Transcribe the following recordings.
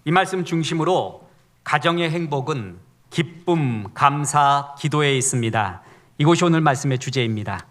이 말씀 중심으로 가정의 행복은 기쁨, 감사, 기도에 있습니다. 이것이 오늘 말씀의 주제입니다.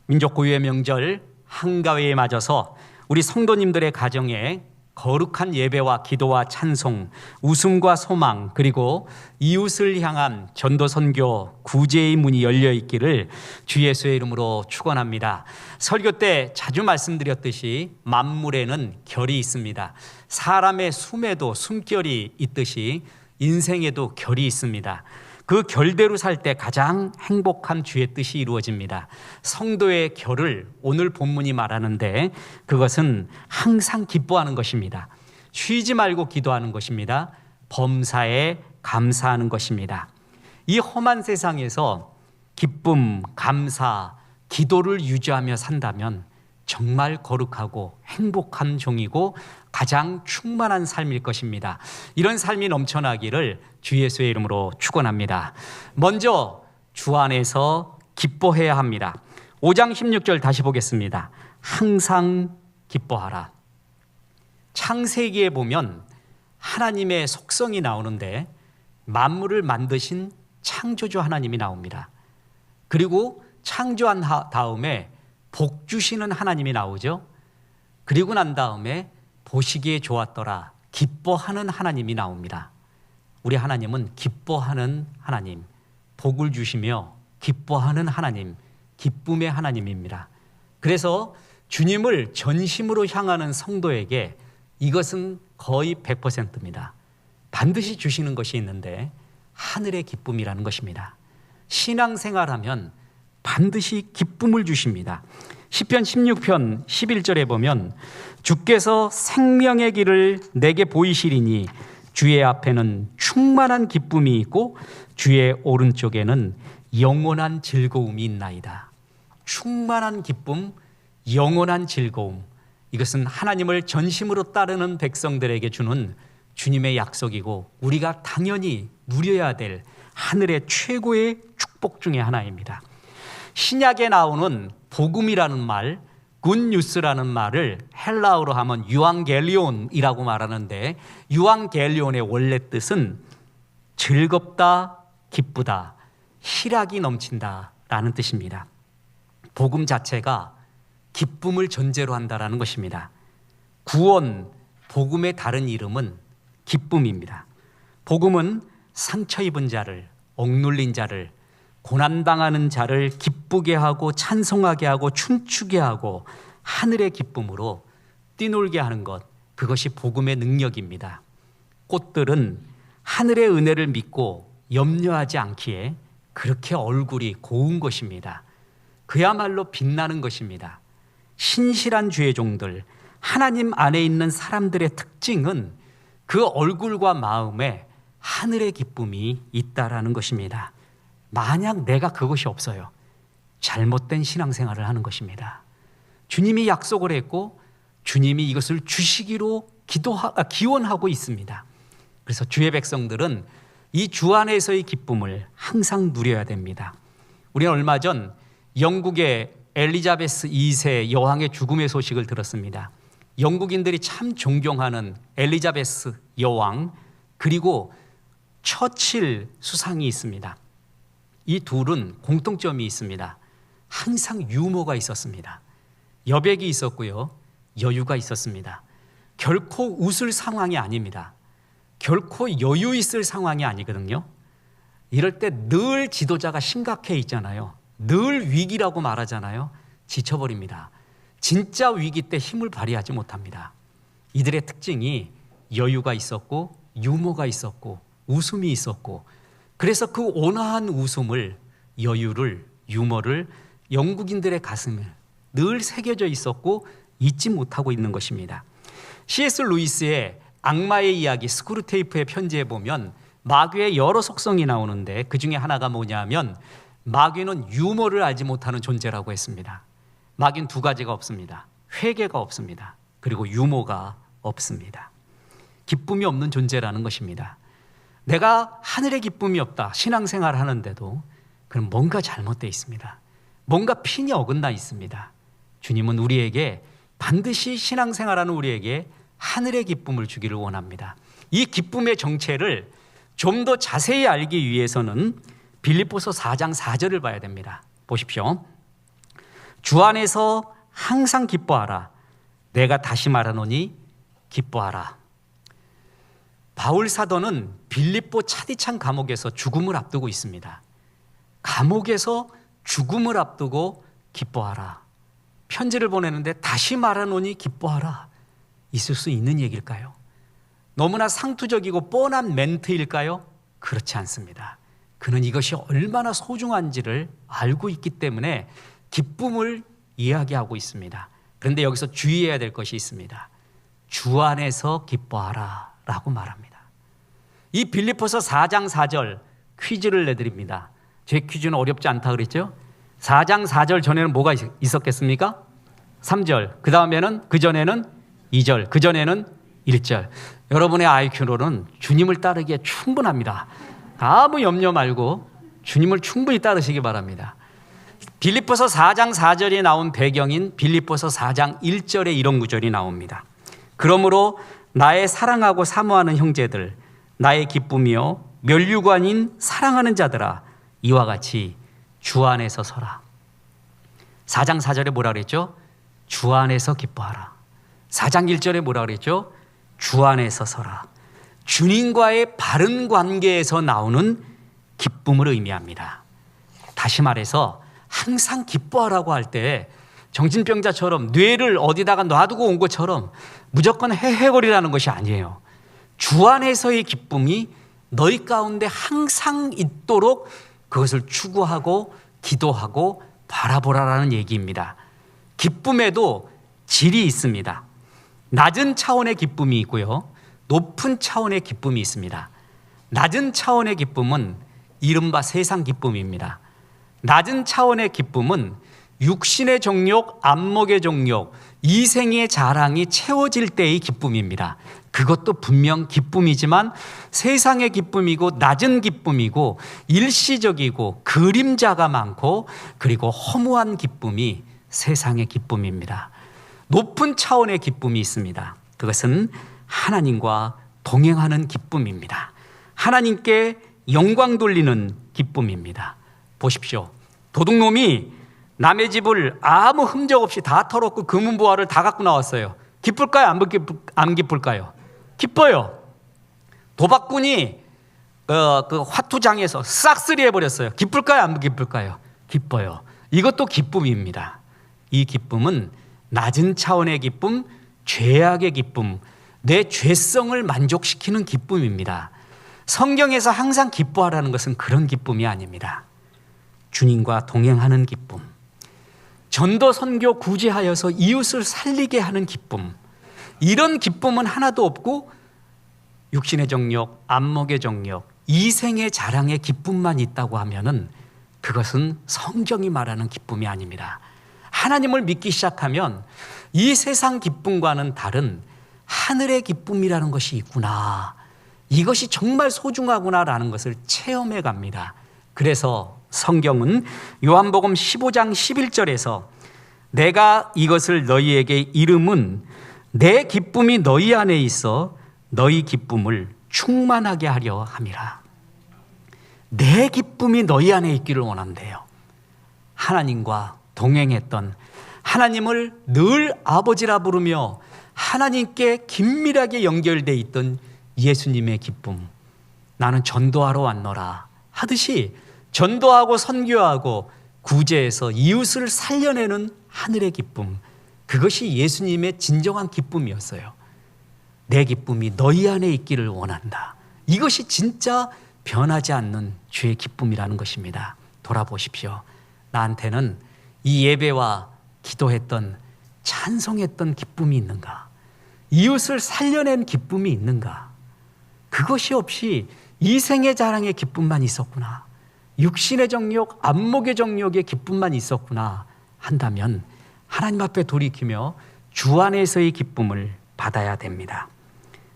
민족 고유의 명절 한가위에 맞아서 우리 성도님들의 가정에 거룩한 예배와 기도와 찬송, 웃음과 소망, 그리고 이웃을 향한 전도 선교, 구제의 문이 열려 있기를 주 예수의 이름으로 축원합니다. 설교 때 자주 말씀드렸듯이 만물에는 결이 있습니다. 사람의 숨에도 숨결이 있듯이 인생에도 결이 있습니다. 그 결대로 살 때 가장 행복한 주의 뜻이 이루어집니다. 성도의 결을 오늘 본문이 말하는데 그것은 항상 기뻐하는 것입니다. 쉬지 말고 기도하는 것입니다. 범사에 감사하는 것입니다. 이 험한 세상에서 기쁨, 감사, 기도를 유지하며 산다면 정말 거룩하고 행복한 종이고 가장 충만한 삶일 것입니다. 이런 삶이 넘쳐나기를 주 예수의 이름으로 축원합니다. 먼저 주 안에서 기뻐해야 합니다. 5장 16절 다시 보겠습니다. 항상 기뻐하라. 창세기에 보면 하나님의 속성이 나오는데 만물을 만드신 창조주 하나님이 나옵니다. 그리고 창조한 다음에 복 주시는 하나님이 나오죠. 그리고 난 다음에 보시기에 좋았더라 기뻐하는 하나님이 나옵니다. 우리 하나님은 기뻐하는 하나님, 복을 주시며 기뻐하는 하나님, 기쁨의 하나님입니다. 그래서 주님을 전심으로 향하는 성도에게 이것은 거의 100%입니다. 반드시 주시는 것이 있는데 하늘의 기쁨이라는 것입니다. 신앙생활하면 반드시 기쁨을 주십니다. 시편 16편 11절에 보면 주께서 생명의 길을 내게 보이시리니 주의 앞에는 충만한 기쁨이 있고 주의 오른쪽에는 영원한 즐거움이 있나이다. 충만한 기쁨, 영원한 즐거움, 이것은 하나님을 전심으로 따르는 백성들에게 주는 주님의 약속이고 우리가 당연히 누려야 될 하늘의 최고의 축복 중에 하나입니다. 신약에 나오는 복음이라는 말, 굿뉴스라는 말을 헬라어로 하면 유앙겔리온이라고 말하는데 유앙겔리온의 원래 뜻은 즐겁다, 기쁘다, 희락이 넘친다라는 뜻입니다. 복음 자체가 기쁨을 전제로 한다라는 것입니다. 구원, 복음의 다른 이름은 기쁨입니다. 복음은 상처 입은 자를, 억눌린 자를, 고난당하는 자를 기쁘게 하고 찬송하게 하고 춤추게 하고 하늘의 기쁨으로 뛰놀게 하는 것, 그것이 복음의 능력입니다. 꽃들은 하늘의 은혜를 믿고 염려하지 않기에 그렇게 얼굴이 고운 것입니다. 그야말로 빛나는 것입니다. 신실한 주의 종들, 하나님 안에 있는 사람들의 특징은 그 얼굴과 마음에 하늘의 기쁨이 있다라는 것입니다. 만약 내가 그것이 없어요, 잘못된 신앙생활을 하는 것입니다. 주님이 약속을 했고 주님이 이것을 주시기로 기원하고 있습니다. 그래서 주의 백성들은 이 주 안에서의 기쁨을 항상 누려야 됩니다. 우리는 얼마 전 영국의 엘리자베스 2세 여왕의 죽음의 소식을 들었습니다. 영국인들이 참 존경하는 엘리자베스 여왕, 그리고 처칠 수상이 있습니다. 이 둘은 공통점이 있습니다. 항상 유머가 있었습니다. 여백이 있었고요, 여유가 있었습니다. 결코 웃을 상황이 아닙니다. 결코 여유 있을 상황이 아니거든요. 이럴 때 늘 지도자가 심각해 있잖아요. 늘 위기라고 말하잖아요. 지쳐버립니다. 진짜 위기 때 힘을 발휘하지 못합니다. 이들의 특징이 여유가 있었고 유머가 있었고 웃음이 있었고, 그래서 그 온화한 웃음을, 여유를, 유머를 영국인들의 가슴에 늘 새겨져 있었고 잊지 못하고 있는 것입니다. C.S. 루이스의 악마의 이야기 스크루테이프의 편지에 보면 마귀의 여러 속성이 나오는데 그 중에 하나가 뭐냐면 마귀는 유머를 알지 못하는 존재라고 했습니다. 마귀는 두 가지가 없습니다. 회개가 없습니다. 그리고 유머가 없습니다. 기쁨이 없는 존재라는 것입니다. 내가 하늘의 기쁨이 없다, 신앙생활을 하는데도 그럼 뭔가 잘못되어 있습니다. 뭔가 핀이 어긋나 있습니다. 주님은 우리에게 반드시 신앙생활하는 우리에게 하늘의 기쁨을 주기를 원합니다. 이 기쁨의 정체를 좀 더 자세히 알기 위해서는 빌립보서 4장 4절을 봐야 됩니다. 보십시오. 주 안에서 항상 기뻐하라. 내가 다시 말하노니 기뻐하라. 바울 사도는 빌립보 차디찬 감옥에서 죽음을 앞두고 있습니다. 감옥에서 죽음을 앞두고 기뻐하라. 편지를 보내는데 다시 말하노니 기뻐하라. 있을 수 있는 얘기일까요? 너무나 상투적이고 뻔한 멘트일까요? 그렇지 않습니다. 그는 이것이 얼마나 소중한지를 알고 있기 때문에 기쁨을 이야기하고 있습니다. 그런데 여기서 주의해야 될 것이 있습니다. 주 안에서 기뻐하라 라고 말합니다. 이 빌립보서 4장 4절 퀴즈를 내드립니다. 제 퀴즈는 어렵지 않다 그랬죠? 4장 4절 전에는 뭐가 있었겠습니까? 3절, 그 다음에는, 그 전에는 2절, 그 전에는 1절. 여러분의 IQ로는 주님을 따르기에 충분합니다. 아무 염려 말고 주님을 충분히 따르시기 바랍니다. 빌립보서 4장 4절에 나온 배경인 빌립보서 4장 1절에 이런 구절이 나옵니다. 그러므로 나의 사랑하고 사모하는 형제들, 나의 기쁨이요 면류관인 사랑하는 자들아, 이와 같이 주 안에서 서라. 4장 4절에 뭐라 그랬죠? 주 안에서 기뻐하라. 4장 1절에 뭐라 그랬죠? 주 안에서 서라. 주님과의 바른 관계에서 나오는 기쁨을 의미합니다. 다시 말해서 항상 기뻐하라고 할 때 정신병자처럼 뇌를 어디다가 놔두고 온 것처럼 무조건 헤헤거리라는 것이 아니에요. 주 안에서의 기쁨이 너희 가운데 항상 있도록 그것을 추구하고 기도하고 바라보라라는 얘기입니다. 기쁨에도 질이 있습니다. 낮은 차원의 기쁨이 있고요, 높은 차원의 기쁨이 있습니다. 낮은 차원의 기쁨은 이른바 세상 기쁨입니다. 낮은 차원의 기쁨은 육신의 정욕, 안목의 정욕, 이생의 자랑이 채워질 때의 기쁨입니다. 그것도 분명 기쁨이지만 세상의 기쁨이고 낮은 기쁨이고 일시적이고 그림자가 많고 그리고 허무한 기쁨이 세상의 기쁨입니다. 높은 차원의 기쁨이 있습니다. 그것은 하나님과 동행하는 기쁨입니다. 하나님께 영광 돌리는 기쁨입니다. 보십시오. 도둑놈이 남의 집을 아무 흔적 없이 다 털었고 금은보화를 다 갖고 나왔어요. 기쁠까요? 안 기쁠까요? 기뻐요. 도박꾼이 그 화투장에서 싹쓸이 해버렸어요. 기쁠까요? 안 기쁠까요? 기뻐요. 이것도 기쁨입니다. 이 기쁨은 낮은 차원의 기쁨, 죄악의 기쁨, 내 죄성을 만족시키는 기쁨입니다. 성경에서 항상 기뻐하라는 것은 그런 기쁨이 아닙니다. 주님과 동행하는 기쁨, 전도 선교 구제하여서 이웃을 살리게 하는 기쁨, 이런 기쁨은 하나도 없고 육신의 정욕, 안목의 정욕, 이생의 자랑의 기쁨만 있다고 하면은 그것은 성경이 말하는 기쁨이 아닙니다. 하나님을 믿기 시작하면 이 세상 기쁨과는 다른 하늘의 기쁨이라는 것이 있구나, 이것이 정말 소중하구나라는 것을 체험해 갑니다. 그래서 성경은 요한복음 15장 11절에서 내가 이것을 너희에게 이름은 내 기쁨이 너희 안에 있어 너희 기쁨을 충만하게 하려 함이라. 내 기쁨이 너희 안에 있기를 원한대요. 하나님과 동행했던, 하나님을 늘 아버지라 부르며 하나님께 긴밀하게 연결되어 있던 예수님의 기쁨, 나는 전도하러 왔노라 하듯이 전도하고 선교하고 구제해서 이웃을 살려내는 하늘의 기쁨, 그것이 예수님의 진정한 기쁨이었어요. 내 기쁨이 너희 안에 있기를 원한다. 이것이 진짜 변하지 않는 주의 기쁨이라는 것입니다. 돌아보십시오. 나한테는 이 예배와 기도했던, 찬송했던 기쁨이 있는가? 이웃을 살려낸 기쁨이 있는가? 그것이 없이 이생의 자랑의 기쁨만 있었구나, 육신의 정욕, 안목의 정욕의 기쁨만 있었구나 한다면 하나님 앞에 돌이키며 주 안에서의 기쁨을 받아야 됩니다.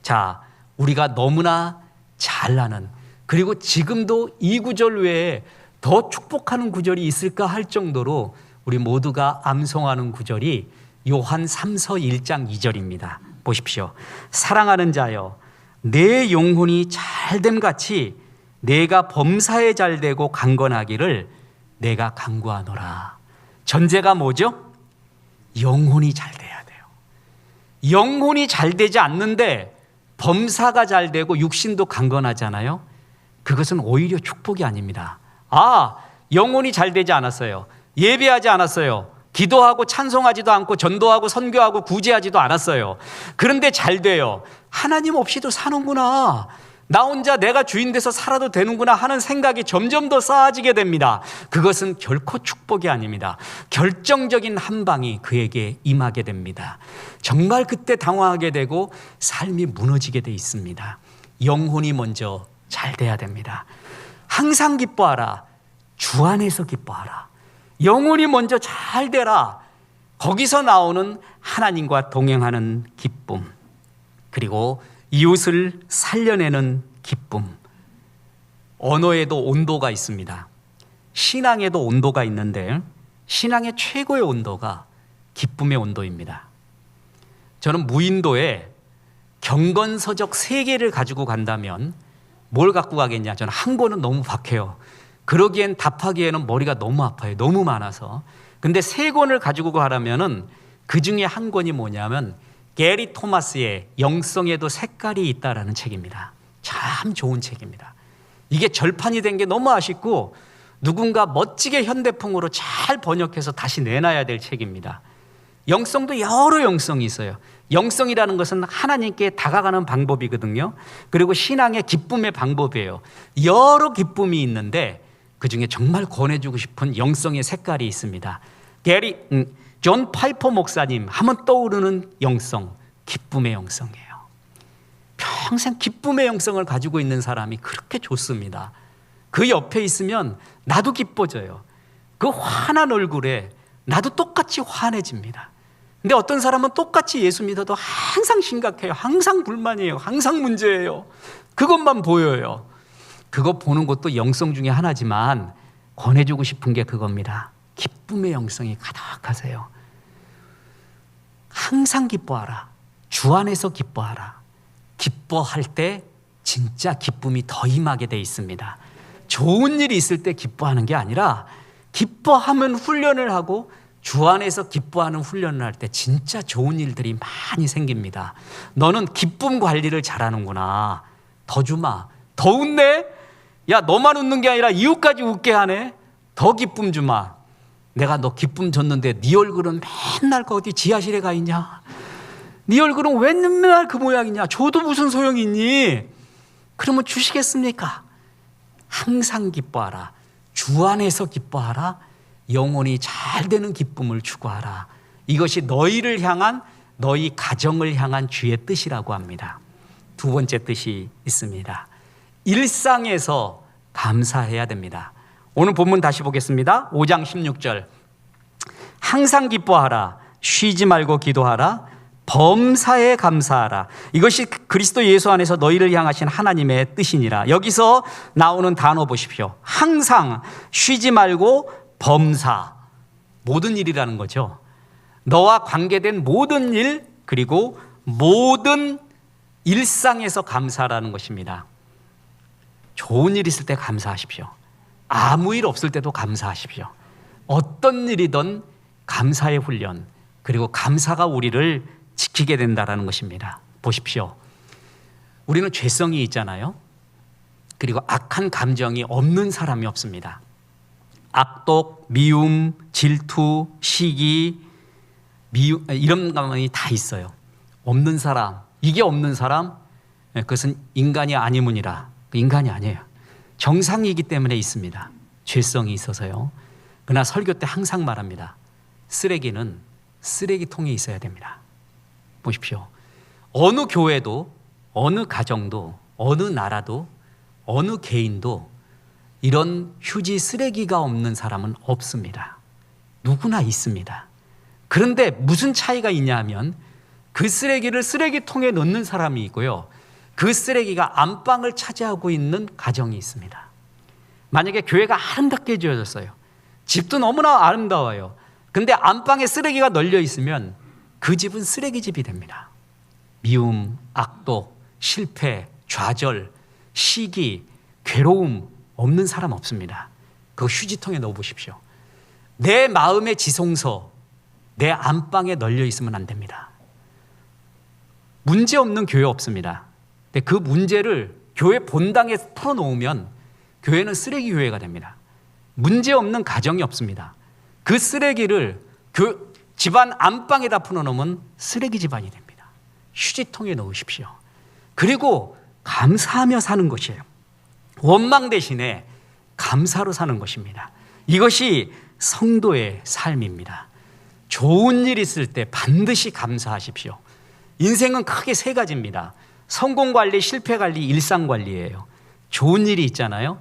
자, 우리가 너무나 잘 아는, 그리고 지금도 이 구절 외에 더 축복하는 구절이 있을까 할 정도로 우리 모두가 암송하는 구절이 요한 3서 1장 2절입니다. 보십시오. 사랑하는 자여, 내 영혼이 잘됨 같이 내가 범사에 잘되고 강건하기를 내가 간구하노라. 전제가 뭐죠? 영혼이 잘 돼야 돼요. 영혼이 잘 되지 않는데 범사가 잘 되고 육신도 강건하잖아요. 그것은 오히려 축복이 아닙니다. 영혼이 잘 되지 않았어요. 예배하지 않았어요. 기도하고 찬송하지도 않고 전도하고 선교하고 구제하지도 않았어요. 그런데 잘 돼요. 하나님 없이도 사는구나. 나 혼자 내가 주인 돼서 살아도 되는구나 하는 생각이 점점 더 쌓아지게 됩니다. 그것은 결코 축복이 아닙니다. 결정적인 한 방이 그에게 임하게 됩니다. 정말 그때 당황하게 되고 삶이 무너지게 돼 있습니다. 영혼이 먼저 잘 돼야 됩니다. 항상 기뻐하라. 주 안에서 기뻐하라. 영혼이 먼저 잘 되라. 거기서 나오는 하나님과 동행하는 기쁨, 그리고 이웃을 살려내는 기쁨. 언어에도 온도가 있습니다. 신앙에도 온도가 있는데 신앙의 최고의 온도가 기쁨의 온도입니다. 저는 무인도에 경건서적 3개를 가지고 간다면 뭘 갖고 가겠냐? 저는 한 권은 너무 박해요. 그러기엔 답하기에는 머리가 너무 아파요. 너무 많아서. 근데 3권을 가지고 가려면은 그 중에 한 권이 뭐냐면 게리 토마스의 영성에도 색깔이 있다라는 책입니다. 참 좋은 책입니다. 이게 절판이 된 게 너무 아쉽고 누군가 멋지게 현대풍으로 잘 번역해서 다시 내놔야 될 책입니다. 영성도 여러 영성이 있어요. 영성이라는 것은 하나님께 다가가는 방법이거든요. 그리고 신앙의 기쁨의 방법이에요. 여러 기쁨이 있는데 그중에 정말 권해주고 싶은 영성의 색깔이 있습니다. 존 파이퍼 목사님 하면 떠오르는 영성, 기쁨의 영성이에요. 평생 기쁨의 영성을 가지고 있는 사람이 그렇게 좋습니다. 그 옆에 있으면 나도 기뻐져요. 그 환한 얼굴에 나도 똑같이 환해집니다. 근데 어떤 사람은 똑같이 예수 믿어도 항상 심각해요. 항상 불만이에요. 항상 문제예요. 그것만 보여요. 그거 보는 것도 영성 중에 하나지만 권해주고 싶은 게 그겁니다. 기쁨의 영성이 가득하세요. 항상 기뻐하라. 주 안에서 기뻐하라. 기뻐할 때 진짜 기쁨이 더 임하게 돼 있습니다. 좋은 일이 있을 때 기뻐하는 게 아니라 기뻐하면 훈련을 하고 주 안에서 기뻐하는 훈련을 할 때 진짜 좋은 일들이 많이 생깁니다. 너는 기쁨 관리를 잘하는구나. 더 주마. 더 웃네? 야, 너만 웃는 게 아니라 이웃까지 웃게 하네? 더 기쁨 주마. 내가 너 기쁨 줬는데 네 얼굴은 맨날 그 어디 지하실에 가 있냐? 네 얼굴은 왜 맨날 그 모양이냐? 줘도 무슨 소용이 있니? 그러면 주시겠습니까? 항상 기뻐하라. 주 안에서 기뻐하라. 영혼이 잘 되는 기쁨을 추구하라. 이것이 너희를 향한, 너희 가정을 향한 주의 뜻이라고 합니다. 두 번째 뜻이 있습니다. 일상에서 감사해야 됩니다. 오늘 본문 다시 보겠습니다. 5장 16절. 항상 기뻐하라. 쉬지 말고 기도하라. 범사에 감사하라. 이것이 그리스도 예수 안에서 너희를 향하신 하나님의 뜻이니라. 여기서 나오는 단어 보십시오. 항상, 쉬지 말고 범사. 모든 일이라는 거죠. 너와 관계된 모든 일, 그리고 모든 일상에서 감사라는 것입니다. 좋은 일 있을 때 감사하십시오. 아무 일 없을 때도 감사하십시오. 어떤 일이든 감사의 훈련, 그리고 감사가 우리를 지키게 된다는 것입니다. 보십시오. 우리는 죄성이 있잖아요. 그리고 악한 감정이 없는 사람이 없습니다. 악독, 미움, 질투, 시기, 이런 감정이 다 있어요. 없는 사람, 이게 없는 사람, 그것은 인간이 아니므니라. 인간이 아니에요. 정상이기 때문에 있습니다. 죄성이 있어서요. 그러나 설교 때 항상 말합니다. 쓰레기는 쓰레기통에 있어야 됩니다. 보십시오. 어느 교회도, 어느 가정도, 어느 나라도, 어느 개인도 이런 휴지 쓰레기가 없는 사람은 없습니다. 누구나 있습니다. 그런데 무슨 차이가 있냐 하면 그 쓰레기를 쓰레기통에 넣는 사람이 있고요. 그 쓰레기가 안방을 차지하고 있는 가정이 있습니다. 만약에 교회가 아름답게 지어졌어요. 집도 너무나 아름다워요. 근데 안방에 쓰레기가 널려 있으면 그 집은 쓰레기집이 됩니다. 미움, 악독, 실패, 좌절, 시기, 괴로움 없는 사람 없습니다. 그거 휴지통에 넣어보십시오. 내 마음의 지성소, 내 안방에 널려 있으면 안 됩니다. 문제 없는 교회 없습니다. 근데 그 문제를 교회 본당에 풀어놓으면 교회는 쓰레기 교회가 됩니다. 문제 없는 가정이 없습니다. 그 쓰레기를 집안 안방에다 풀어놓으면 쓰레기 집안이 됩니다. 휴지통에 넣으십시오. 그리고 감사하며 사는 것이에요. 원망 대신에 감사로 사는 것입니다. 이것이 성도의 삶입니다. 좋은 일 있을 때 반드시 감사하십시오. 인생은 크게 세 가지입니다. 성공 관리, 실패 관리, 일상 관리예요. 좋은 일이 있잖아요.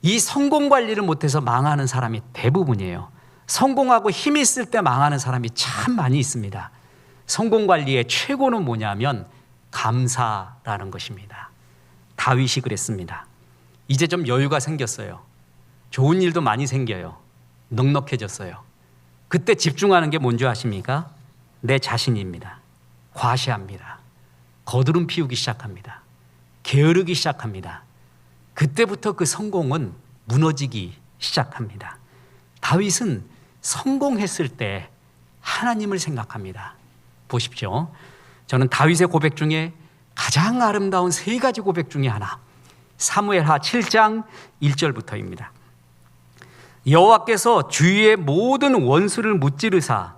이 성공 관리를 못해서 망하는 사람이 대부분이에요. 성공하고 힘이 있을 때 망하는 사람이 참 많이 있습니다. 성공 관리의 최고는 뭐냐면 감사라는 것입니다. 다윗이 그랬습니다. 이제 좀 여유가 생겼어요. 좋은 일도 많이 생겨요. 넉넉해졌어요. 그때 집중하는 게 뭔지 아십니까? 내 자신입니다. 과시합니다. 거드름 피우기 시작합니다. 게으르기 시작합니다. 그때부터 그 성공은 무너지기 시작합니다. 다윗은 성공했을 때 하나님을 생각합니다. 보십시오. 저는 다윗의 고백 중에 가장 아름다운 세 가지 고백 중에 하나, 사무엘하 7장 1절부터입니다. 여호와께서 주위의 모든 원수를 무찌르사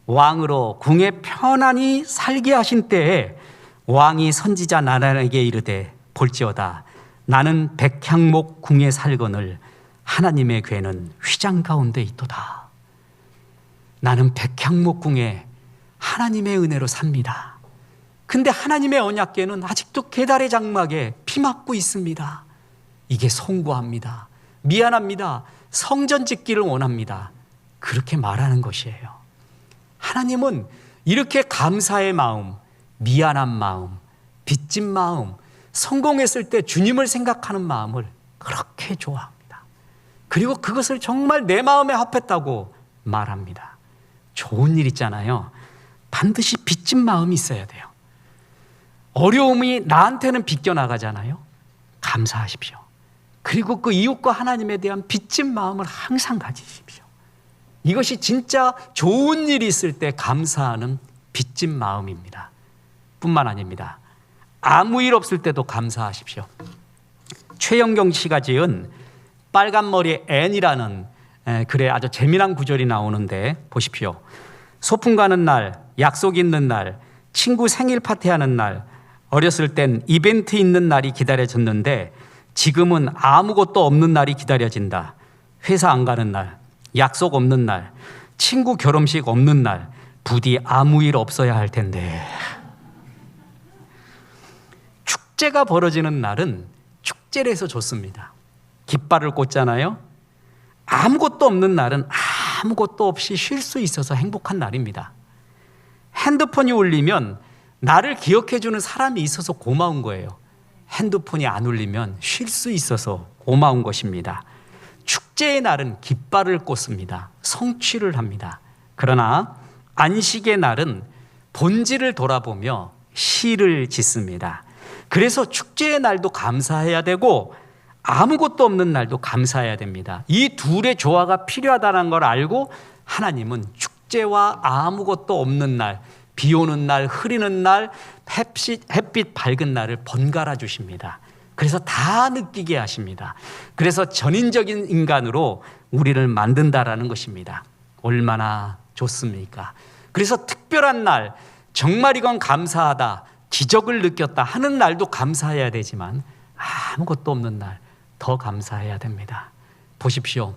왕으로 궁에 편안히 살게 하신 때에 왕이 선지자 나단에게 이르되 볼지어다 나는 백향목 궁에 살거늘 하나님의 궤는 휘장 가운데 있도다. 나는 백향목 궁에 하나님의 은혜로 삽니다. 근데 하나님의 언약궤는 아직도 계달의 장막에 피 맞고 있습니다. 이게 송구합니다. 미안합니다. 성전 짓기를 원합니다. 그렇게 말하는 것이에요. 하나님은 이렇게 감사의 마음, 미안한 마음, 빚진 마음, 성공했을 때 주님을 생각하는 마음을 그렇게 좋아합니다. 그리고 그것을 정말 내 마음에 합했다고 말합니다. 좋은 일 있잖아요. 반드시 빚진 마음이 있어야 돼요. 어려움이 나한테는 빗겨나가잖아요. 감사하십시오. 그리고 그 이웃과 하나님에 대한 빚진 마음을 항상 가지십시오. 이것이 진짜 좋은 일이 있을 때 감사하는 빚진 마음입니다. 뿐만 아닙니다. 아무 일 없을 때도 감사하십시오. 최영경 씨가 지은 빨간머리 앤이라는 글에 아주 재미난 구절이 나오는데 보십시오. 소풍 가는 날, 약속 있는 날, 친구 생일 파티하는 날, 어렸을 땐 이벤트 있는 날이 기다려졌는데 지금은 아무것도 없는 날이 기다려진다. 회사 안 가는 날, 약속 없는 날, 친구 결혼식 없는 날, 부디 아무 일 없어야 할 텐데. 축제가 벌어지는 날은 축제를 해서 좋습니다. 깃발을 꽂잖아요. 아무것도 없는 날은 아무것도 없이 쉴 수 있어서 행복한 날입니다. 핸드폰이 울리면 나를 기억해주는 사람이 있어서 고마운 거예요. 핸드폰이 안 울리면 쉴 수 있어서 고마운 것입니다. 축제의 날은 깃발을 꽂습니다. 성취를 합니다. 그러나 안식의 날은 본질을 돌아보며 시를 짓습니다. 그래서 축제의 날도 감사해야 되고 아무것도 없는 날도 감사해야 됩니다. 이 둘의 조화가 필요하다는 걸 알고 하나님은 축제와 아무것도 없는 날, 비 오는 날, 흐리는 날, 햇빛 밝은 날을 번갈아 주십니다. 그래서 다 느끼게 하십니다. 그래서 전인적인 인간으로 우리를 만든다라는 것입니다. 얼마나 좋습니까? 그래서 특별한 날, 정말 이건 감사하다, 기적을 느꼈다 하는 날도 감사해야 되지만 아무것도 없는 날 더 감사해야 됩니다. 보십시오.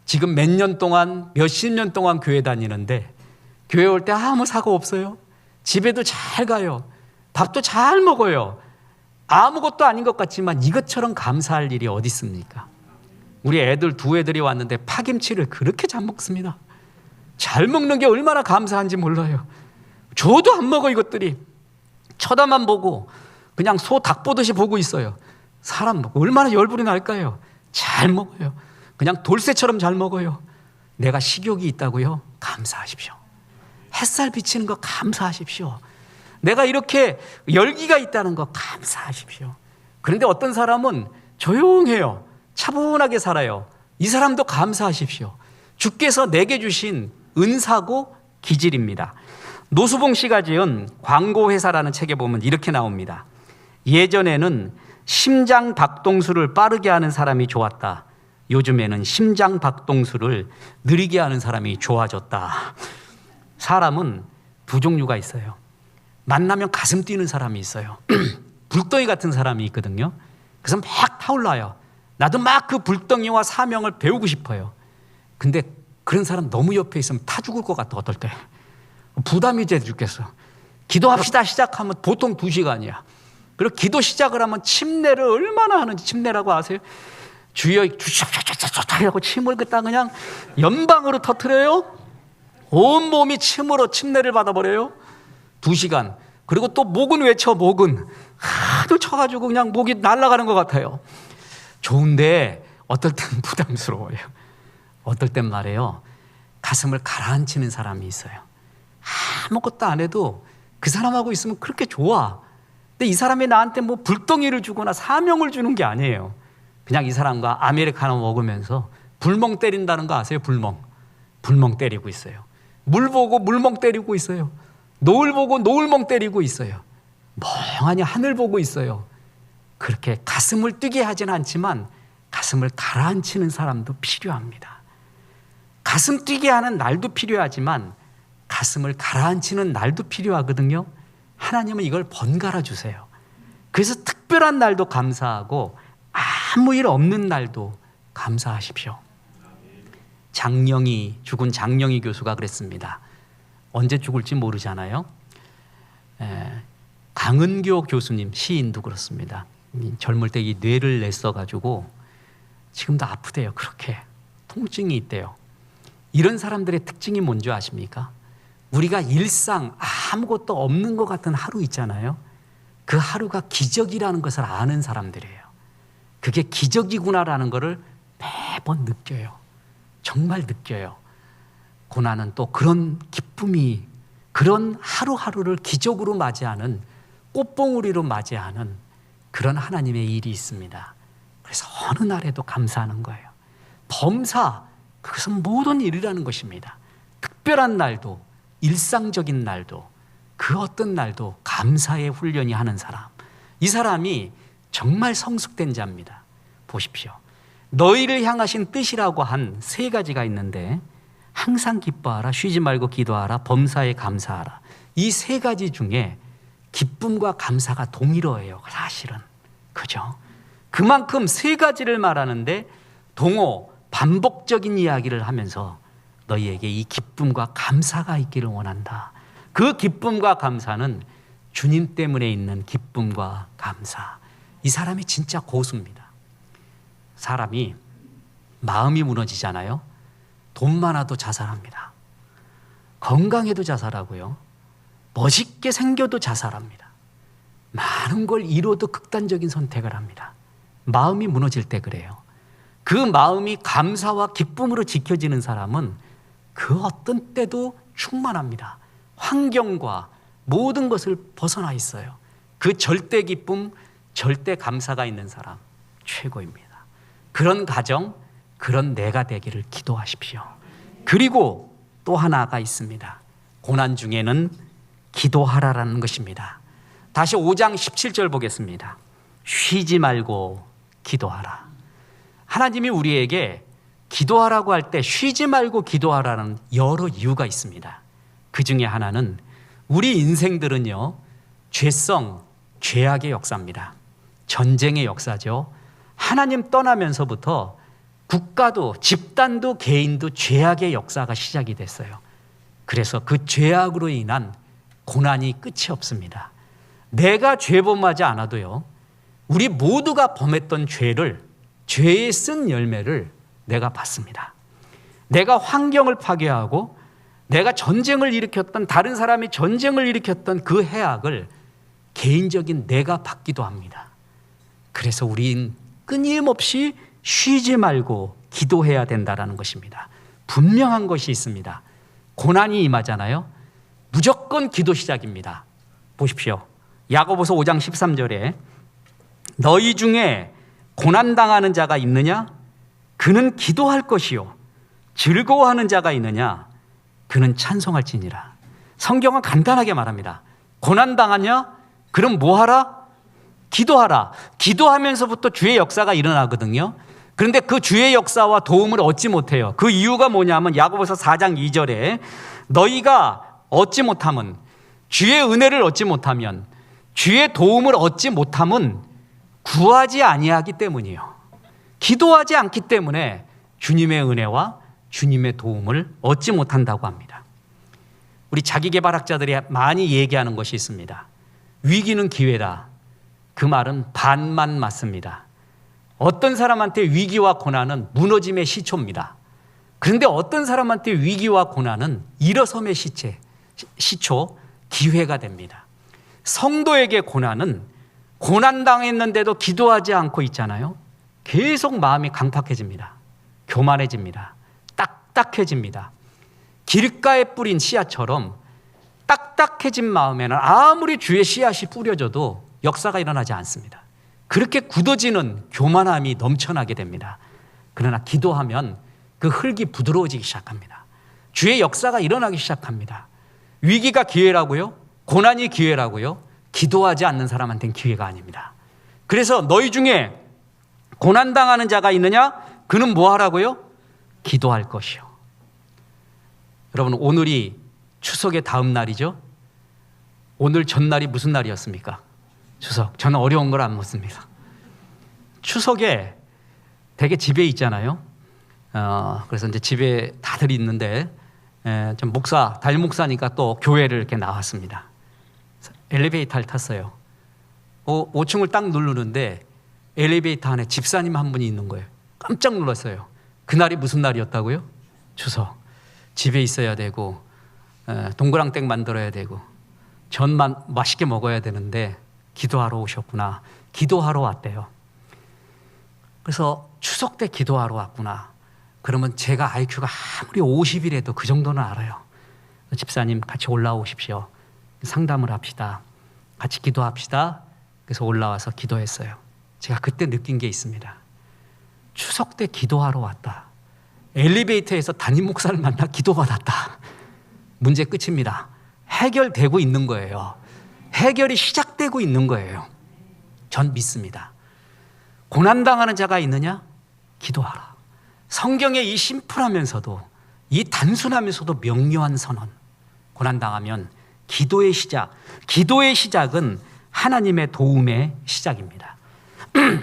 지금 몇 년 동안, 몇십 년 동안 교회 다니는데 교회 올 때 아무 사고 없어요. 집에도 잘 가요. 밥도 잘 먹어요. 아무것도 아닌 것 같지만 이것처럼 감사할 일이 어디 있습니까? 우리 애들 두 애들이 왔는데 파김치를 그렇게 잘 먹습니다. 잘 먹는 게 얼마나 감사한지 몰라요. 저도 안 먹어 이것들이. 쳐다만 보고 그냥 소 닭 보듯이 보고 있어요. 사람 얼마나 열불이 날까요? 잘 먹어요. 그냥 돌쇠처럼 잘 먹어요. 내가 식욕이 있다고요? 감사하십시오. 햇살 비치는 거 감사하십시오. 내가 이렇게 열기가 있다는 거 감사하십시오. 그런데 어떤 사람은 조용해요. 차분하게 살아요. 이 사람도 감사하십시오. 주께서 내게 주신 은사고 기질입니다. 노수봉 씨가 지은 광고회사라는 책에 보면 이렇게 나옵니다. 예전에는 심장 박동수를 빠르게 하는 사람이 좋았다. 요즘에는 심장 박동수를 느리게 하는 사람이 좋아졌다. 사람은 두 종류가 있어요. 만나면 가슴 뛰는 사람이 있어요. 불덩이 같은 사람이 있거든요. 그래서 막 타올라요. 나도 막 그 불덩이와 사명을 배우고 싶어요. 근데 그런 사람 너무 옆에 있으면 타 죽을 것 같아. 어떨 때 부담이 돼 죽겠어. 기도합시다 시작하면 보통 2시간이야. 그리고 기도 시작을 하면 침례를 얼마나 하는지. 침례라고 아세요? 주여 하고 침을 그냥 연방으로 터뜨려요. 온 몸이 침으로 침례를 받아버려요. 2시간. 그리고 또 목은 외쳐. 목은 하도 쳐가지고 그냥 목이 날아가는 것 같아요. 좋은데 어떨 땐 부담스러워요. 어떨 땐 말이에요, 가슴을 가라앉히는 사람이 있어요. 아무것도 안 해도 그 사람하고 있으면 그렇게 좋아. 근데 이 사람이 나한테 뭐 불덩이를 주거나 사명을 주는 게 아니에요. 그냥 이 사람과 아메리카노 먹으면서 불멍 때린다는 거 아세요? 불멍 때리고 있어요. 물 보고 물멍 때리고 있어요. 노을 보고 노을멍 때리고 있어요. 멍하니 하늘 보고 있어요. 그렇게 가슴을 뛰게 하지는 않지만 가슴을 가라앉히는 사람도 필요합니다. 가슴 뛰게 하는 날도 필요하지만 가슴을 가라앉히는 날도 필요하거든요. 하나님은 이걸 번갈아 주세요. 그래서 특별한 날도 감사하고 아무 일 없는 날도 감사하십시오. 죽은 장영희 교수가 그랬습니다. 언제 죽을지 모르잖아요. 강은교 교수님, 시인도 그렇습니다. 젊을 때 이 뇌를 냈어가지고 지금도 아프대요. 그렇게 통증이 있대요. 이런 사람들의 특징이 뭔지 아십니까? 우리가 일상 아무것도 없는 것 같은 하루 있잖아요. 그 하루가 기적이라는 것을 아는 사람들이에요. 그게 기적이구나라는 것을 매번 느껴요. 정말 느껴요. 고난은 또 그런 기쁨이, 그런 하루하루를 기적으로 맞이하는, 꽃봉우리로 맞이하는 그런 하나님의 일이 있습니다. 그래서 어느 날에도 감사하는 거예요. 범사, 그것은 모든 일이라는 것입니다. 특별한 날도, 일상적인 날도, 그 어떤 날도 감사의 훈련이 하는 사람, 이 사람이 정말 성숙된 자입니다. 보십시오. 너희를 향하신 뜻이라고 한 3가지가 있는데, 항상 기뻐하라, 쉬지 말고 기도하라, 범사에 감사하라. 이 3가지 중에 기쁨과 감사가 동일어예요. 사실은. 그죠? 그만큼 3가지를 말하는데 동호, 반복적인 이야기를 하면서 너희에게 이 기쁨과 감사가 있기를 원한다. 그 기쁨과 감사는 주님 때문에 있는 기쁨과 감사. 이 사람이 진짜 고수입니다. 사람이 마음이 무너지잖아요. 돈 많아도 자살합니다. 건강해도 자살하고요. 멋있게 생겨도 자살합니다. 많은 걸 이뤄도 극단적인 선택을 합니다. 마음이 무너질 때 그래요. 그 마음이 감사와 기쁨으로 지켜지는 사람은 그 어떤 때도 충만합니다. 환경과 모든 것을 벗어나 있어요. 그 절대 기쁨, 절대 감사가 있는 사람 최고입니다. 그런 가정, 그런 내가 되기를 기도하십시오. 그리고 또 하나가 있습니다. 고난 중에는 기도하라라는 것입니다. 다시 5장 17절 보겠습니다. 쉬지 말고 기도하라. 하나님이 우리에게 기도하라고 할 때 쉬지 말고 기도하라는 여러 이유가 있습니다. 그 중에 하나는 우리 인생들은요, 죄성, 죄악의 역사입니다. 전쟁의 역사죠. 하나님 떠나면서부터 국가도, 집단도, 개인도 죄악의 역사가 시작이 됐어요. 그래서 그 죄악으로 인한 고난이 끝이 없습니다. 내가 죄범하지 않아도요, 우리 모두가 범했던 죄를, 죄의 쓴 열매를 내가 받습니다. 내가 환경을 파괴하고 내가 전쟁을 일으켰던, 다른 사람이 전쟁을 일으켰던 그 해악을 개인적인 내가 받기도 합니다. 그래서 우린 끊임없이 쉬지 말고 기도해야 된다는 것입니다. 분명한 것이 있습니다. 고난이 임하잖아요. 무조건 기도 시작입니다. 보십시오. 야고보서 5장 13절에 너희 중에 고난당하는 자가 있느냐? 그는 기도할 것이요. 즐거워하는 자가 있느냐? 그는 찬송할지니라. 성경은 간단하게 말합니다. 고난당하냐? 그럼 뭐하라? 기도하라. 기도하면서부터 주의 역사가 일어나거든요. 그런데 그 주의 역사와 도움을 얻지 못해요. 그 이유가 뭐냐면 야고보서 4장 2절에 너희가 얻지 못함은, 주의 은혜를 얻지 못하면, 주의 도움을 얻지 못함은 구하지 아니하기 때문이에요. 기도하지 않기 때문에 주님의 은혜와 주님의 도움을 얻지 못한다고 합니다. 우리 자기계발학자들이 많이 얘기하는 것이 있습니다. 위기는 기회다. 그 말은 반만 맞습니다. 어떤 사람한테 위기와 고난은 무너짐의 시초입니다. 그런데 어떤 사람한테 위기와 고난은 일어섬의 시초, 기회가 됩니다. 성도에게 고난은 고난당했는데도 기도하지 않고 있잖아요. 계속 마음이 강팍해집니다. 교만해집니다. 딱딱해집니다. 길가에 뿌린 씨앗처럼 딱딱해진 마음에는 아무리 주의 씨앗이 뿌려져도 역사가 일어나지 않습니다. 그렇게 굳어지는 교만함이 넘쳐나게 됩니다. 그러나 기도하면 그 흙이 부드러워지기 시작합니다. 주의 역사가 일어나기 시작합니다. 위기가 기회라고요? 고난이 기회라고요? 기도하지 않는 사람한테는 기회가 아닙니다. 그래서 너희 중에 고난당하는 자가 있느냐? 그는 뭐 하라고요? 기도할 것이요. 여러분, 오늘이 추석의 다음 날이죠? 오늘 전날이 무슨 날이었습니까? 추석. 저는 어려운 걸 안 묻습니다. 추석에 되게 집에 있잖아요. 그래서 이제 집에 다들 있는데, 좀 담임 목사니까 또 교회를 이렇게 나왔습니다. 엘리베이터를 탔어요. 5층을 딱 누르는데 엘리베이터 안에 집사님 한 분이 있는 거예요. 깜짝 놀랐어요. 그날이 무슨 날이었다고요? 추석. 집에 있어야 되고, 동그랑땡 만들어야 되고, 전만 맛있게 먹어야 되는데 기도하러 오셨구나. 기도하러 왔대요. 그래서 추석 때 기도하러 왔구나. 그러면 제가 IQ가 아무리 50이라도 그 정도는 알아요. 집사님 같이 올라오십시오. 상담을 합시다. 같이 기도합시다. 그래서 올라와서 기도했어요. 제가 그때 느낀 게 있습니다. 추석 때 기도하러 왔다. 엘리베이터에서 담임 목사를 만나 기도받았다. 문제 끝입니다. 해결되고 있는 거예요. 해결이 시작되고 있는 거예요. 전 믿습니다. 고난당하는 자가 있느냐? 기도하라. 성경의 이 심플하면서도, 이 단순하면서도 명료한 선언. 고난당하면 기도의 시작은 하나님의 도움의 시작입니다.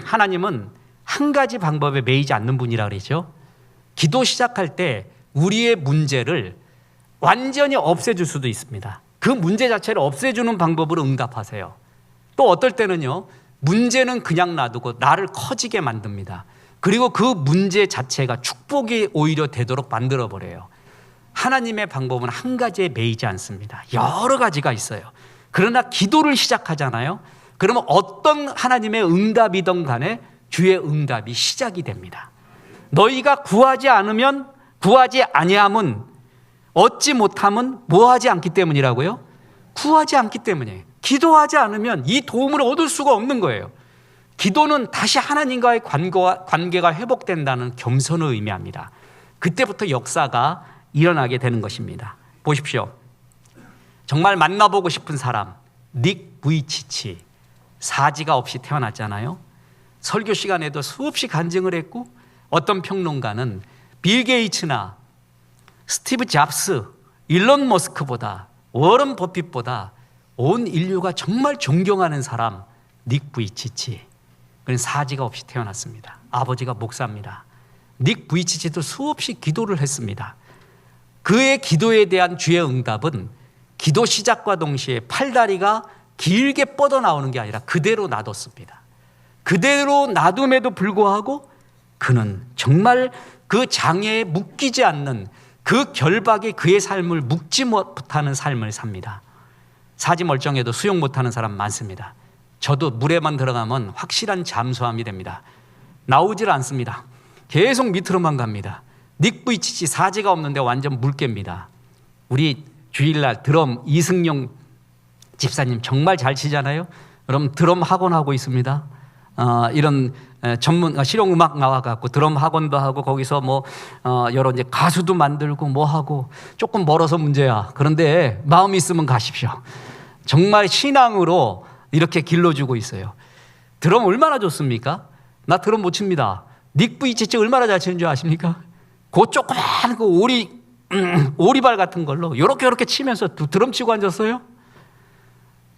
하나님은 한 가지 방법에 매이지 않는 분이라 그러죠. 기도 시작할 때 우리의 문제를 완전히 없애줄 수도 있습니다. 그 문제 자체를 없애주는 방법으로 응답하세요. 또 어떨 때는요, 문제는 그냥 놔두고 나를 커지게 만듭니다. 그리고 그 문제 자체가 축복이 오히려 되도록 만들어버려요. 하나님의 방법은 한 가지에 매이지 않습니다. 여러 가지가 있어요. 그러나 기도를 시작하잖아요. 그러면 어떤 하나님의 응답이든 간에 주의 응답이 시작이 됩니다. 너희가 구하지 아니함은, 얻지 못함은 뭐하지 않기 때문이라고요? 구하지 않기 때문이에요. 기도하지 않으면 이 도움을 얻을 수가 없는 거예요. 기도는 다시 하나님과의 관계가 회복된다는 겸손을 의미합니다. 그때부터 역사가 일어나게 되는 것입니다. 보십시오. 정말 만나보고 싶은 사람, 닉 부이치치, 사지가 없이 태어났잖아요. 설교 시간에도 수없이 간증을 했고, 어떤 평론가는 빌 게이츠나 스티브 잡스, 일론 머스크보다, 워런 버핏보다 온 인류가 정말 존경하는 사람, 닉 부이치치. 그는 사지가 없이 태어났습니다. 아버지가 목사입니다. 닉 부이치치도 수없이 기도를 했습니다. 그의 기도에 대한 주의 응답은 기도 시작과 동시에 팔다리가 길게 뻗어나오는 게 아니라 그대로 놔뒀습니다. 그대로 놔둠에도 불구하고 그는 정말 그 장애에 묶이지 않는, 그 결박이 그의 삶을 묶지 못하는 삶을 삽니다. 사지 멀쩡해도 수영 못하는 사람 많습니다. 저도 물에만 들어가면 확실한 잠수함이 됩니다. 나오질 않습니다. 계속 밑으로만 갑니다. 닉 부이치치 사지가 없는데 완전 물개입니다. 우리 주일날 드럼 이승용 집사님 정말 잘 치잖아요. 그럼 드럼 학원 하고 있습니다. 이런 전문 실용음악 나와갖고 드럼 학원도 하고 거기서 뭐 여러 이제 가수도 만들고 뭐 하고 조금 멀어서 문제야. 그런데 마음 있으면 가십시오. 정말 신앙으로 이렇게 길러주고 있어요. 드럼 얼마나 좋습니까? 나 드럼 못 칩니다. 닉 부이치치 얼마나 잘 치는 줄 아십니까? 그 조그만 그 오리발 같은 걸로 요렇게 치면서 드럼 치고 앉았어요.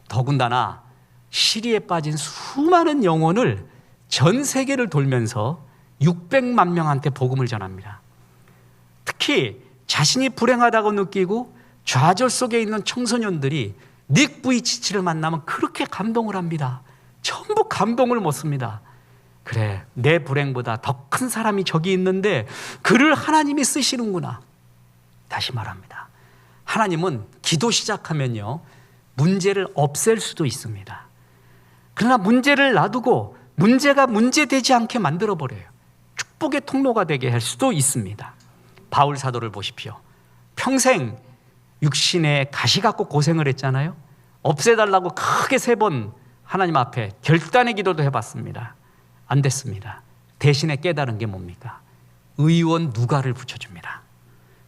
더군다나 시리에 빠진 수많은 영혼을 전 세계를 돌면서 600만 명한테 복음을 전합니다. 특히 자신이 불행하다고 느끼고 좌절 속에 있는 청소년들이 닉 부이치치를 만나면 그렇게 감동을 합니다. 전부 감동을 먹습니다. 그래, 내 불행보다 더 큰 사람이 저기 있는데 그를 하나님이 쓰시는구나. 다시 말합니다. 하나님은 기도 시작하면요, 문제를 없앨 수도 있습니다. 그러나 문제를 놔두고 문제가 문제되지 않게 만들어버려요. 축복의 통로가 되게 할 수도 있습니다. 바울 사도를 보십시오. 평생 육신에 가시 갖고 고생을 했잖아요. 없애달라고 크게 3번 하나님 앞에 결단의 기도도 해봤습니다. 안 됐습니다. 대신에 깨달은 게 뭡니까? 의원 누가를 붙여줍니다.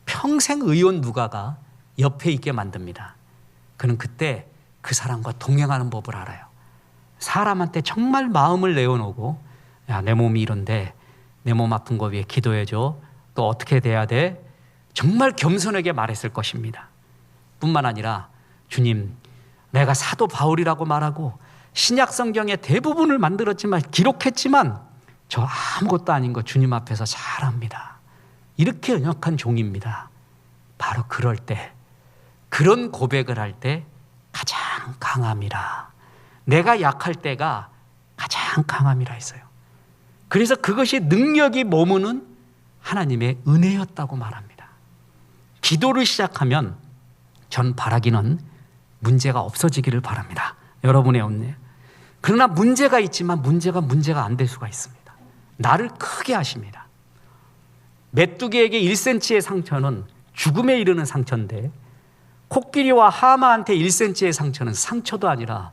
평생 의원 누가가 옆에 있게 만듭니다. 그는 그때 그 사람과 동행하는 법을 알아요. 사람한테 정말 마음을 내어놓고, 야, 내 몸이 이런데 내 몸 아픈 거 위해 기도해줘. 또 어떻게 돼야 돼? 정말 겸손하게 말했을 것입니다. 뿐만 아니라, 주님, 내가 사도 바울이라고 말하고 신약 성경의 대부분을 만들었지만, 기록했지만 저 아무것도 아닌 거 주님 앞에서 잘합니다. 이렇게 연약한 종입니다. 바로 그럴 때, 그런 고백을 할 때 가장 강함이라, 내가 약할 때가 가장 강함이라 했어요. 그래서 그것이 능력이 머무는 하나님의 은혜였다고 말합니다. 기도를 시작하면 전 바라기는 문제가 없어지기를 바랍니다. 여러분의 은혜. 그러나 문제가 있지만 문제가 안 될 수가 있습니다. 나를 크게 하십니다. 메뚜기에게 1cm의 상처는 죽음에 이르는 상처인데, 코끼리와 하마한테 1cm의 상처는 상처도 아니라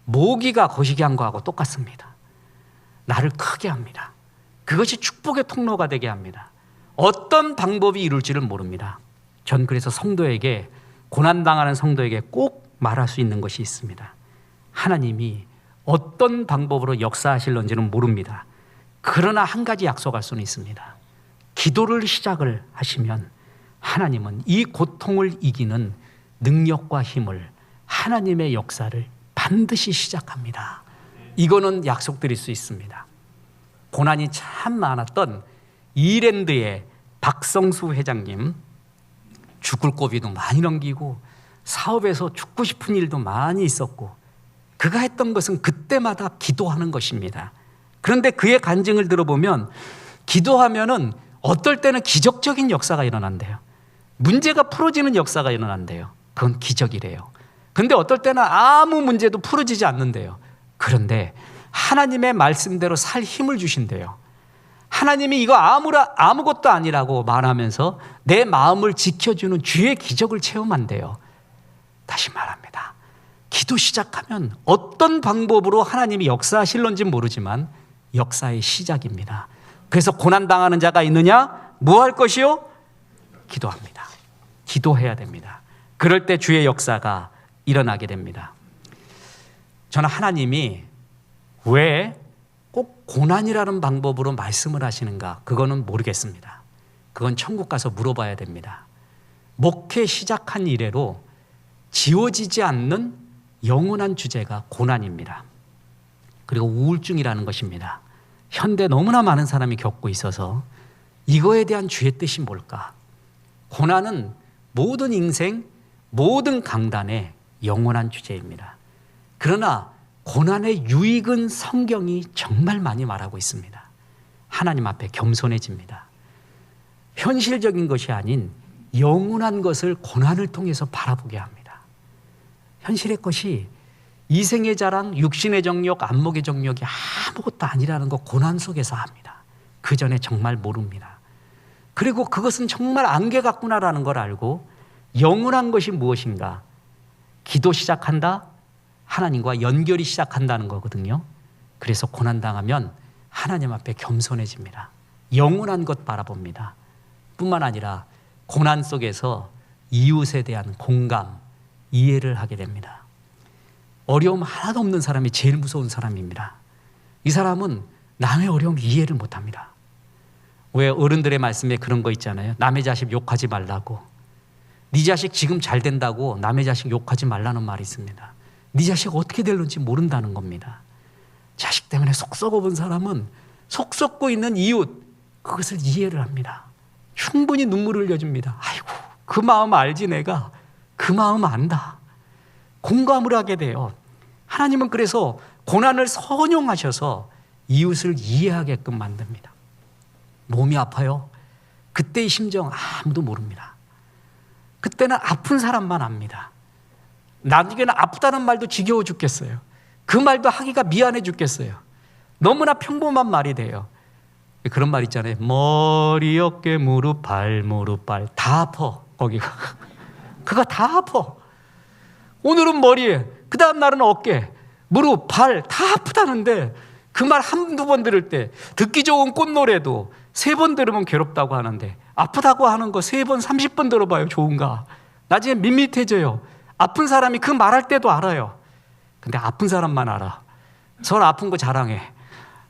모기가 거시기한 거하고 똑같습니다. 나를 크게 합니다. 그것이 축복의 통로가 되게 합니다. 어떤 방법이 이룰지를 모릅니다. 전 그래서 성도에게, 고난당하는 성도에게 꼭 말할 수 있는 것이 있습니다. 하나님이 어떤 방법으로 역사하실런지는 모릅니다. 그러나 한 가지 약속할 수는 있습니다. 기도를 시작을 하시면 하나님은 이 고통을 이기는 능력과 힘을, 하나님의 역사를 반드시 시작합니다. 이거는 약속드릴 수 있습니다. 고난이 참 많았던 이랜드의 박성수 회장님, 죽을 고비도 많이 넘기고 사업에서 죽고 싶은 일도 많이 있었고, 그가 했던 것은 그때마다 기도하는 것입니다. 그런데 그의 간증을 들어보면 기도하면은 어떨 때는 기적적인 역사가 일어난대요. 문제가 풀어지는 역사가 일어난대요. 그건 기적이래요. 그런데 어떨 때는 아무 문제도 풀어지지 않는데요. 그런데 하나님의 말씀대로 살 힘을 주신대요. 하나님이 이거 아무것도 아니라고 말하면서 내 마음을 지켜주는 주의 기적을 체험한대요. 다시 말합니다. 기도 시작하면 어떤 방법으로 하나님이 역사하실런지 모르지만 역사의 시작입니다. 그래서 고난당하는 자가 있느냐? 뭐 할 것이요? 기도합니다. 기도해야 됩니다. 그럴 때 주의 역사가 일어나게 됩니다. 저는 하나님이 왜 꼭 고난이라는 방법으로 말씀을 하시는가? 그거는 모르겠습니다. 그건 천국 가서 물어봐야 됩니다. 목회 시작한 이래로 지워지지 않는 영원한 주제가 고난입니다. 그리고 우울증이라는 것입니다. 현대 너무나 많은 사람이 겪고 있어서 이거에 대한 주의 뜻이 뭘까? 고난은 모든 인생, 모든 강단의 영원한 주제입니다. 그러나 고난의 유익은 성경이 정말 많이 말하고 있습니다. 하나님 앞에 겸손해집니다. 현실적인 것이 아닌 영원한 것을 고난을 통해서 바라보게 합니다. 현실의 것이 이생의 자랑, 육신의 정욕, 안목의 정욕이 아무것도 아니라는 거 고난 속에서 합니다. 그 전에 정말 모릅니다. 그리고 그것은 정말 안개 같구나라는 걸 알고 영원한 것이 무엇인가? 기도 시작한다? 하나님과 연결이 시작한다는 거거든요. 그래서 고난당하면 하나님 앞에 겸손해집니다. 영원한 것 바라봅니다. 뿐만 아니라 고난 속에서 이웃에 대한 공감, 이해를 하게 됩니다. 어려움 하나도 없는 사람이 제일 무서운 사람입니다. 이 사람은 남의 어려움을 이해를 못합니다. 왜 어른들의 말씀에 그런 거 있잖아요. 남의 자식 욕하지 말라고. 네 자식 지금 잘 된다고 남의 자식 욕하지 말라는 말이 있습니다. 네 자식 어떻게 될는지 모른다는 겁니다. 자식 때문에 속 썩어본 사람은 속 썩고 있는 이웃, 그것을 이해를 합니다. 충분히 눈물을 흘려줍니다. 아이고, 그 마음 알지 내가. 그 마음 안다. 공감을 하게 돼요. 하나님은 그래서 고난을 선용하셔서 이웃을 이해하게끔 만듭니다. 몸이 아파요. 그때의 심정 아무도 모릅니다. 그때는 아픈 사람만 압니다. 나중에는 아프다는 말도 지겨워 죽겠어요. 그 말도 하기가 미안해 죽겠어요. 너무나 평범한 말이 돼요. 그런 말 있잖아요. 머리, 어깨, 무릎, 발, 무릎, 발 다 아파. 거기가. 그거 다 아파. 오늘은 머리에, 그 다음 날은 어깨, 무릎, 발 다 아프다는데 그 말 한두 번 들을 때 듣기 좋은 꽃노래도 3번 들으면 괴롭다고 하는데 아프다고 하는 거 3번, 30번 들어봐요. 좋은가? 나중에 밋밋해져요. 아픈 사람이 그 말할 때도 알아요. 근데 아픈 사람만 알아. 서로 아픈 거 자랑해.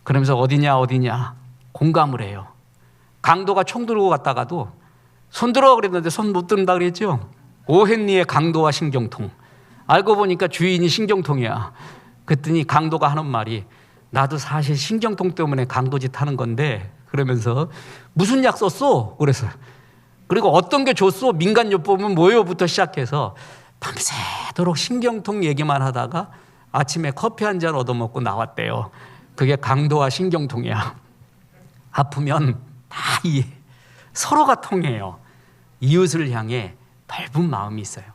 그러면서 어디냐 공감을 해요. 강도가 총 들고 갔다가도 손 들어 그랬는데 손 못 든다 그랬죠. 오헨리의 강도와 신경통. 알고 보니까 주인이 신경통이야. 그랬더니 강도가 하는 말이 나도 사실 신경통 때문에 강도짓 하는 건데 그러면서 무슨 약 썼어? 그래서 그리고 어떤 게 줬어? 민간요법은 뭐예요?부터 시작해서 밤새도록 신경통 얘기만 하다가 아침에 커피 한 잔 얻어먹고 나왔대요. 그게 강도와 신경통이야. 아프면 다 이해. 서로가 통해요. 이웃을 향해 넓은 마음이 있어요.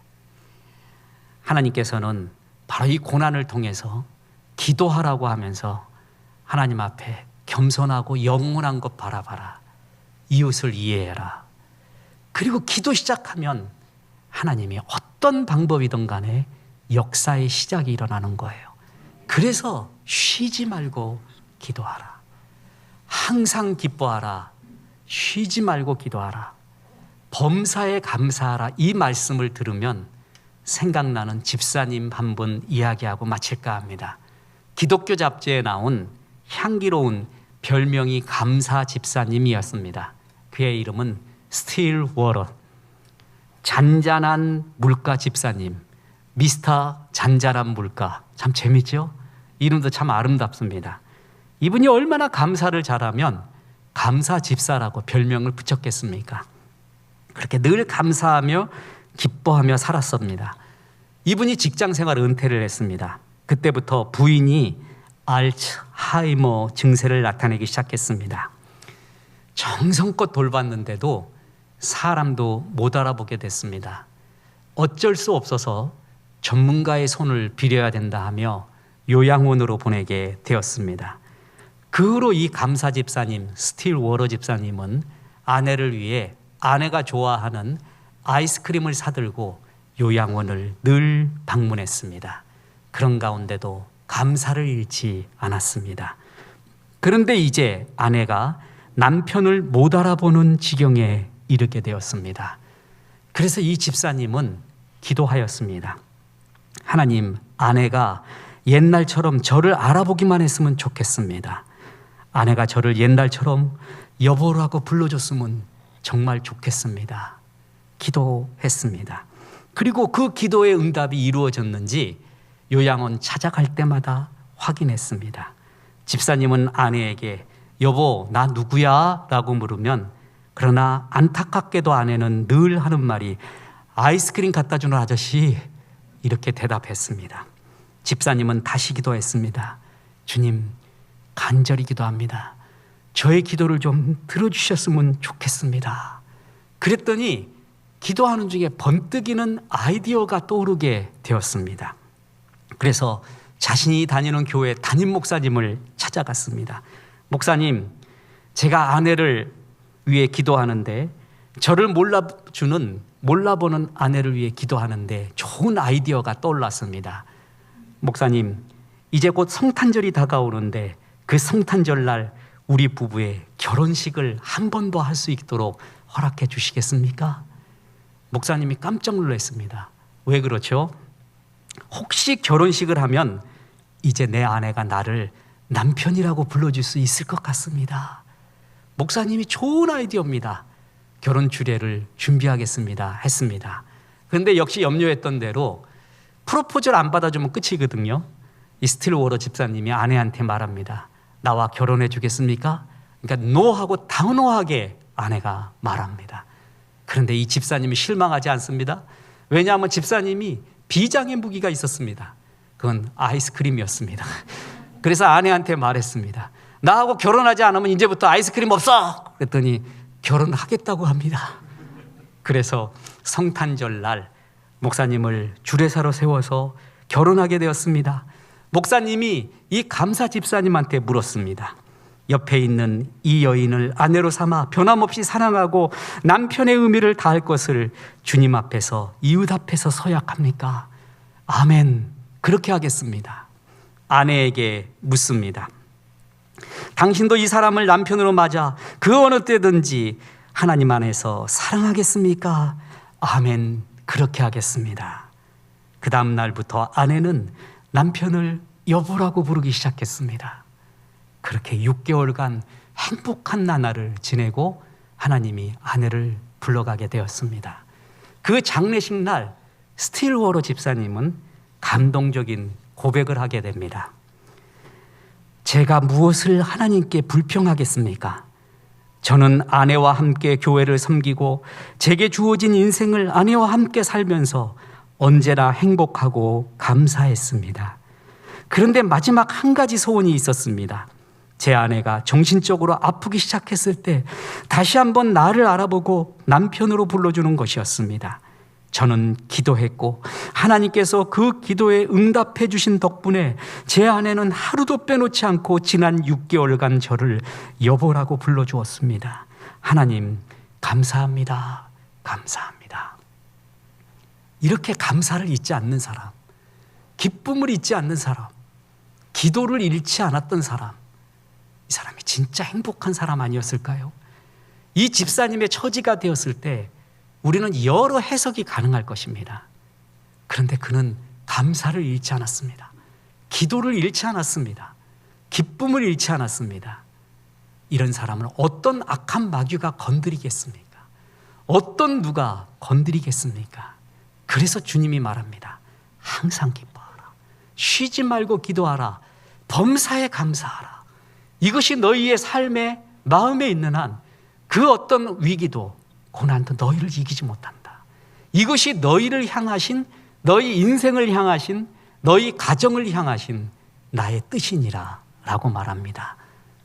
하나님께서는 바로 이 고난을 통해서 기도하라고 하면서 하나님 앞에 겸손하고 영원한 것 바라봐라. 이웃을 이해해라. 그리고 기도 시작하면 하나님이 어떤 방법이든 간에 역사의 시작이 일어나는 거예요. 그래서 쉬지 말고 기도하라. 항상 기뻐하라. 쉬지 말고 기도하라. 범사에 감사하라. 이 말씀을 들으면 생각나는 집사님 한 분 이야기하고 마칠까 합니다. 기독교 잡지에 나온 향기로운 별명이 감사 집사님이었습니다. 그의 이름은 스틸 워러. 잔잔한 물가 집사님, 미스터 잔잔한 물가. 참 재밌죠? 이름도 참 아름답습니다. 이분이 얼마나 감사를 잘하면 감사 집사라고 별명을 붙였겠습니까? 그렇게 늘 감사하며 기뻐하며 살았습니다. 이분이 직장 생활 은퇴를 했습니다. 그때부터 부인이 알츠하이머 증세를 나타내기 시작했습니다. 정성껏 돌봤는데도 사람도 못 알아보게 됐습니다. 어쩔 수 없어서 전문가의 손을 빌어야 된다 하며 요양원으로 보내게 되었습니다. 그 후로 이 감사 집사님, 스틸 워러 집사님은 아내를 위해 아내가 좋아하는 아이스크림을 사들고 요양원을 늘 방문했습니다. 그런 가운데도 감사를 잃지 않았습니다. 그런데 이제 아내가 남편을 못 알아보는 지경에 이르게 되었습니다. 그래서 이 집사님은 기도하였습니다. 하나님, 아내가 옛날처럼 저를 알아보기만 했으면 좋겠습니다. 아내가 저를 옛날처럼 여보라고 불러줬으면 정말 좋겠습니다. 기도했습니다. 그리고 그 기도의 응답이 이루어졌는지 요양원 찾아갈 때마다 확인했습니다. 집사님은 아내에게 여보, 나 누구야? 라고 물으면 그러나 안타깝게도 아내는 늘 하는 말이 아이스크림 갖다 주는 아저씨, 이렇게 대답했습니다. 집사님은 다시 기도했습니다. 주님, 간절히 기도합니다. 저의 기도를 좀 들어주셨으면 좋겠습니다. 그랬더니 기도하는 중에 번뜩이는 아이디어가 떠오르게 되었습니다. 그래서 자신이 다니는 교회 담임 목사님을 찾아갔습니다. 목사님, 제가 아내를 위해 기도하는데 저를 몰라보는 아내를 위해 기도하는데 좋은 아이디어가 떠올랐습니다. 목사님, 이제 곧 성탄절이 다가오는데 그 성탄절 날 우리 부부의 결혼식을 한 번 더 할 수 있도록 허락해 주시겠습니까? 목사님이 깜짝 놀랐습니다. 왜 그렇죠? 혹시 결혼식을 하면 이제 내 아내가 나를 남편이라고 불러줄 수 있을 것 같습니다. 목사님이 좋은 아이디어입니다. 결혼 주례를 준비하겠습니다 했습니다. 그런데 역시 염려했던 대로 프로포즈를 안 받아주면 끝이거든요. 이 스틸워러 집사님이 아내한테 말합니다. 나와 결혼해 주겠습니까? 그러니까 노하고 단호하게 아내가 말합니다. 그런데 이 집사님이 실망하지 않습니다. 왜냐하면 집사님이 비장의 무기가 있었습니다. 그건 아이스크림이었습니다. 그래서 아내한테 말했습니다. 나하고 결혼하지 않으면 이제부터 아이스크림 없어! 그랬더니 결혼하겠다고 합니다. 그래서 성탄절 날 목사님을 주례사로 세워서 결혼하게 되었습니다. 목사님이 이 감사 집사님한테 물었습니다. 옆에 있는 이 여인을 아내로 삼아 변함없이 사랑하고 남편의 의미를 다할 것을 주님 앞에서 이웃 앞에서 서약합니까? 아멘. 그렇게 하겠습니다. 아내에게 묻습니다. 당신도 이 사람을 남편으로 맞아 그 어느 때든지 하나님 안에서 사랑하겠습니까? 아멘. 그렇게 하겠습니다. 그 다음 날부터 아내는 남편을 여보라고 부르기 시작했습니다. 그렇게 6개월간 행복한 나날을 지내고 하나님이 아내를 불러가게 되었습니다. 그 장례식 날 스틸워러 집사님은 감동적인 고백을 하게 됩니다. 제가 무엇을 하나님께 불평하겠습니까? 저는 아내와 함께 교회를 섬기고 제게 주어진 인생을 아내와 함께 살면서 언제나 행복하고 감사했습니다. 그런데 마지막 한 가지 소원이 있었습니다. 제 아내가 정신적으로 아프기 시작했을 때 다시 한번 나를 알아보고 남편으로 불러주는 것이었습니다. 저는 기도했고 하나님께서 그 기도에 응답해 주신 덕분에 제 아내는 하루도 빼놓지 않고 지난 6개월간 저를 여보라고 불러주었습니다. 하나님 감사합니다. 감사합니다. 이렇게 감사를 잊지 않는 사람, 기쁨을 잊지 않는 사람, 기도를 잃지 않았던 사람, 이 사람이 진짜 행복한 사람 아니었을까요? 이 집사님의 처지가 되었을 때 우리는 여러 해석이 가능할 것입니다. 그런데 그는 감사를 잃지 않았습니다. 기도를 잃지 않았습니다. 기쁨을 잃지 않았습니다. 이런 사람을 어떤 악한 마귀가 건드리겠습니까? 어떤 누가 건드리겠습니까? 그래서 주님이 말합니다. 항상 기뻐하라. 쉬지 말고 기도하라. 범사에 감사하라. 이것이 너희의 삶의 마음에 있는 한 그 어떤 위기도 고난도 너희를 이기지 못한다. 이것이 너희를 향하신, 너희 인생을 향하신, 너희 가정을 향하신 나의 뜻이니라 라고 말합니다.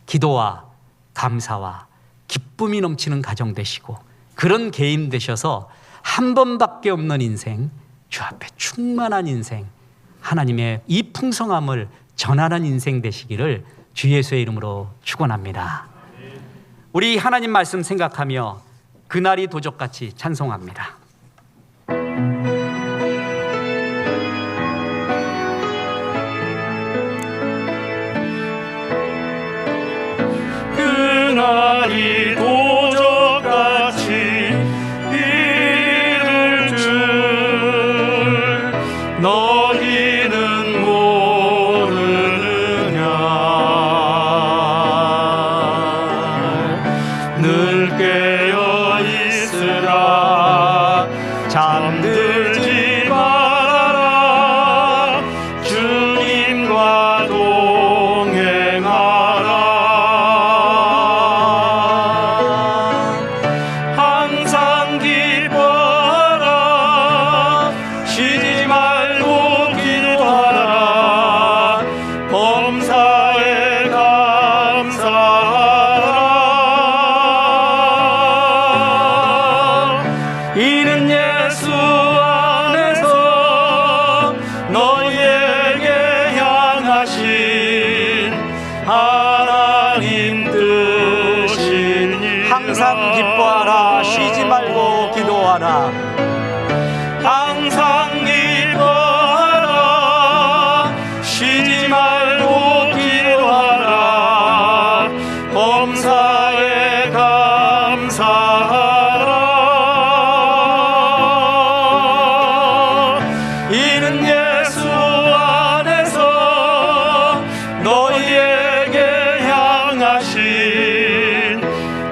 기도와 감사와 기쁨이 넘치는 가정 되시고 그런 개인 되셔서 한 번밖에 없는 인생, 주 앞에 충만한 인생, 하나님의 이 풍성함을 전하는 인생 되시기를 주 예수의 이름으로 축원합니다. 우리 하나님 말씀 생각하며 그날이 도적같이 찬송합니다. 그날이 도적같이 이를 줄 너희는 모르느냐. 늘 깨어 있으라. 잠들지 말아라. 주님과 동행하라. 항상 기뻐하라. 쉬지 말고 기도하라. 범사에 감사하라. 이는 예수 안에서 너희에게 향하신 하나님 뜻이니라. 항상 기뻐하라. 쉬지 말고 기도하라. 항상 기뻐하라.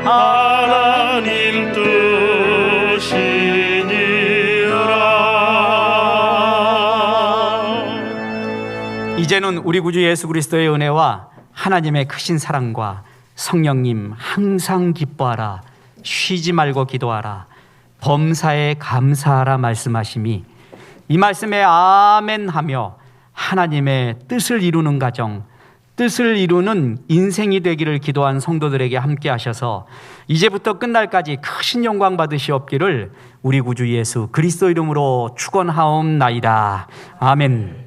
하나님 뜻이니라. 이제는 우리 구주 예수 그리스도의 은혜와 하나님의 크신 사랑과 성령님 항상 기뻐하라, 쉬지 말고 기도하라, 범사에 감사하라 말씀하심이 이 말씀에 아멘 하며 하나님의 뜻을 이루는 가정, 뜻을 이루는 인생이 되기를 기도한 성도들에게 함께 하셔서 이제부터 끝날까지 크신 영광 받으시옵기를 우리 구주 예수 그리스도 이름으로 축원하옵나이다. 아멘.